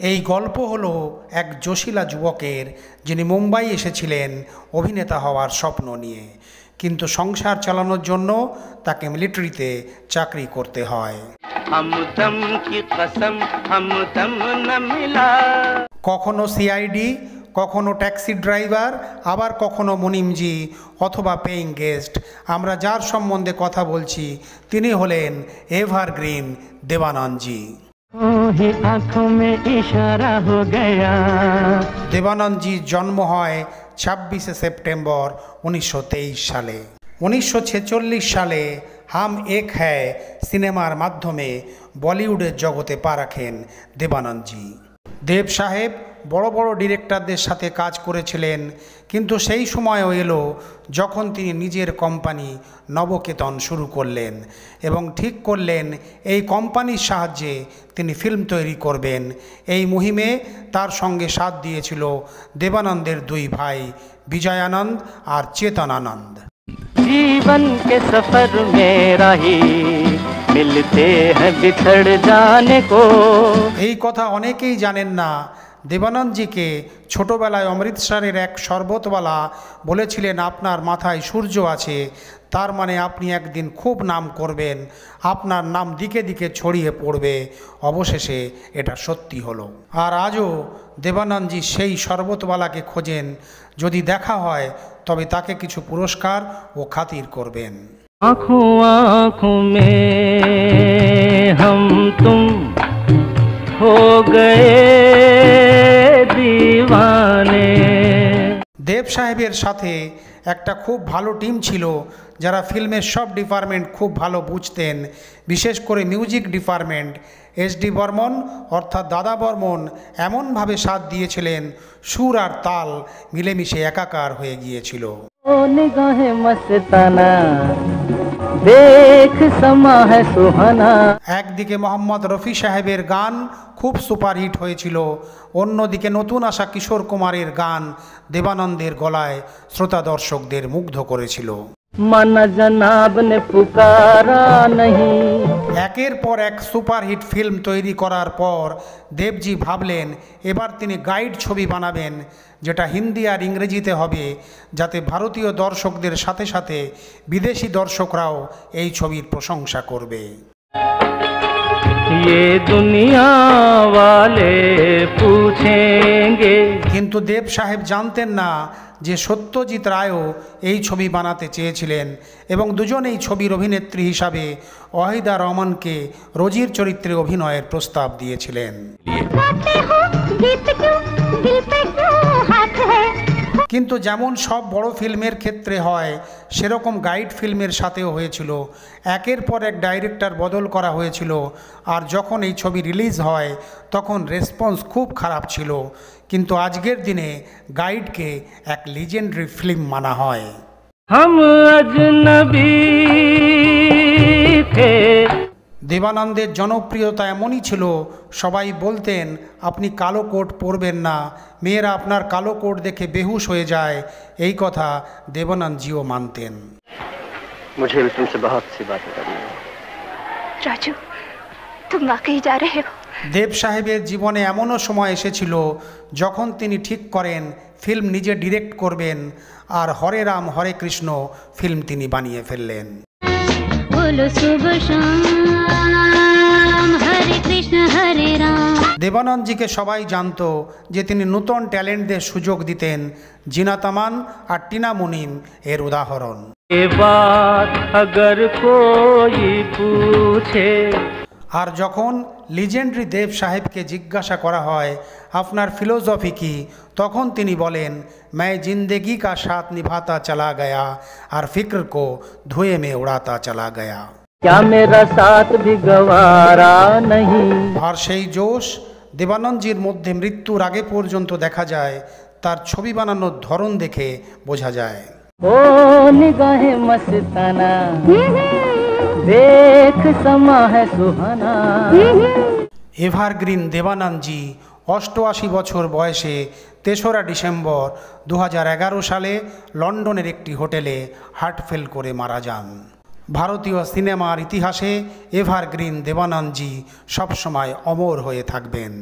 এই গল্প হলো এক জোশিলা যুবকের, যিনি মুম্বাই এসেছিলেন অভিনেতা হওয়ার স্বপ্ন নিয়ে, কিন্তু সংসার চালানোর জন্য তাকে মিলিটারিতে চাকরি করতে হয়। কখনো সিআইডি, কখনো ট্যাক্সি ড্রাইভার, আবার কখনো মুনিমজি অথবা পেইং গেস্ট। আমরা যার সম্বন্ধে কথা বলছি তিনি হলেন এভারগ্রিন দেবানন্দজি। দেবানন্দজির জন্ম হয় 26শে সেপ্টেম্বর 1923 সালে। 1946 সালে হাম এক হ্যায় সিনেমার মাধ্যমে বলিউডের জগতে পা রাখেন দেবানন্দজি। দেব সাহেব বড় বড় ডিরেক্টরদের সাথে কাজ করেছিলেন, কিন্তু সেই সময়ও এলো যখন তিনি নিজের কোম্পানি নবকেতন শুরু করলেন এবং ঠিক করলেন এই কোম্পানির সাহায্যে তিনি ফিল্ম তৈরি করবেন। এই মুহিমে তার সঙ্গে সাথ দিয়েছিল দেবানন্দের দুই ভাই বিজয় আনন্দ আর চেতন আনন্দ। জীবন কে সফর মে রাহি মিলতে হ্যায় বিছড় জানে কো। এই কথা অনেকেই জানেন না। দেবানন্দজিকে ছোটবেলায় অমৃতসরের এক শরবতওয়ালা বলেছিলেন, আপনার মাথায় সূর্য আছে, তার মানে আপনি একদিন খুব নাম করবেন, আপনার নাম দিকে দিকে ছড়িয়ে পড়বে। অবশেষে এটা সত্যি হলো। আর আজও দেবানন্দজি সেই শরবতওয়ালাকে খোঁজেন, যদি দেখা হয় তবে তাকে কিছু পুরস্কার ও খাতির করবেন। আঁখোं आँखों में हम तुम हो गए दीवाने। দেব সাহেবের সাথে একটা খুব ভালো টিম ছিল, যারা ফিল্মের সব ডিপার্টমেন্ট খুব ভালো বুঝতেন, বিশেষ করে মিউজিক ডিপার্টমেন্ট। এসডি বর্মন অর্থাৎ দাদা বর্মন এমনভাবে সাথ দিয়েছিলেন, সুর আর তাল মিলেমিশে একাকার হয়ে গিয়েছিল। ও নিগাহে মস্তানা দেখ সমা হ্যায় সুহানা। একদিকে মোহাম্মদ রফি সাহেবের গান খুব সুপারহিট হয়েছিল, অন্যদিকে নতুন আসা কিশোর কুমারের গান দেবানন্দের গলায় শ্রোতা দর্শকদের মুগ্ধ করেছিল। মানা জনাব নে পুকারা নহি। একের পর এক সুপারহিট ফিল্ম তৈরি করার পর দেবজি ভাবলেন এবার তিনি গাইড ছবি বানাবেন, যেটা হিন্দি আর ইংরেজিতে হবে, যাতে ভারতীয় দর্শকদের সাথে সাথে বিদেশি দর্শকরাও এই ছবির প্রশংসা করবে। কিন্তু দেব সাহেব জানতেন না যে সত্যজিৎ রায়ও এই ছবি বানাতে চেয়েছিলেন এবং দুজন এই ছবির অভিনেত্রী হিসাবে ওয়াহিদা রহমানকে রোজির চরিত্রে অভিনয়ের প্রস্তাব দিয়েছিলেন। কিন্তু যেমন সব বড় ফিল্মের ক্ষেত্রে হয়, সেরকম গাইড ফিল্মের সাথেও হয়েছিল। একের পর এক ডাইরেক্টর বদল করা হয়েছিল, আর যখন এই ছবি রিলিজ হয় তখন রেসপন্স খুব খারাপ ছিল। কিন্তু আজকের দিনে গাইডকে এক লিজেন্ডারি ফিল্ম মানা হয়। হাম আজনবী থে। দেবানন্দের জনপ্রিয়তা এমনই ছিল, সবাই বলতেন আপনি কালো কোট পরবেন না, মেয়েরা আপনার কালো কোট দেখে বেহুশ হয়ে যায়। এই কথা দেবানন্দজিও মানতেন। मुझे भी तुमसे बहुत सी बातें करनी है। राजू, तुम वाकई जा रहे हो? দেব সাহেবের জীবনে এমনও সময় এসেছিল যখন তিনি ঠিক করেন ফিল্ম নিজে ডিরেক্ট করবেন, আর হরে রাম হরে কৃষ্ণ ফিল্ম তিনি বানিয়ে ফেললেন। দেবানন্দজিকে সবাই জানতো যে তিনি নতুন ট্যালেন্টদের সুযোগ দিতেন। জিনাত আমান আর টিনা মুনিম এর উদাহরণ। আর যখন লিজেন্ডারি দেব সাহেবকে জিজ্ঞাসা করা হয় আপনার ফিলোসফি কি, তখন তিনি বলেন मैं जिंदगी का साथ निभाता चला गया और फिक्र को धुएं में उड़ाता चला गया। क्या मेरा साथ भी गवारा नहीं। আর সেই জোশ দেবানন্দজির মধ্যে মৃত্যুর আগে পর্যন্ত দেখা যায়, তার ছবি বানানোর ধরন দেখে বোঝা যায়। ও নিগাহে মস্তানা দেখ সমা হ্যায় সুহানা। এভারগ্রিন দেবানন্দজি 88 বছর বয়সে 3রা ডিসেম্বর 2011 সালে লন্ডনের একটি হোটেলে হার্ট ফেল করে মারা যান। ভারতীয় সিনেমার ইতিহাসে এভারগ্রিন দেবানন্দজি সবসময় অমর হয়ে থাকবেন।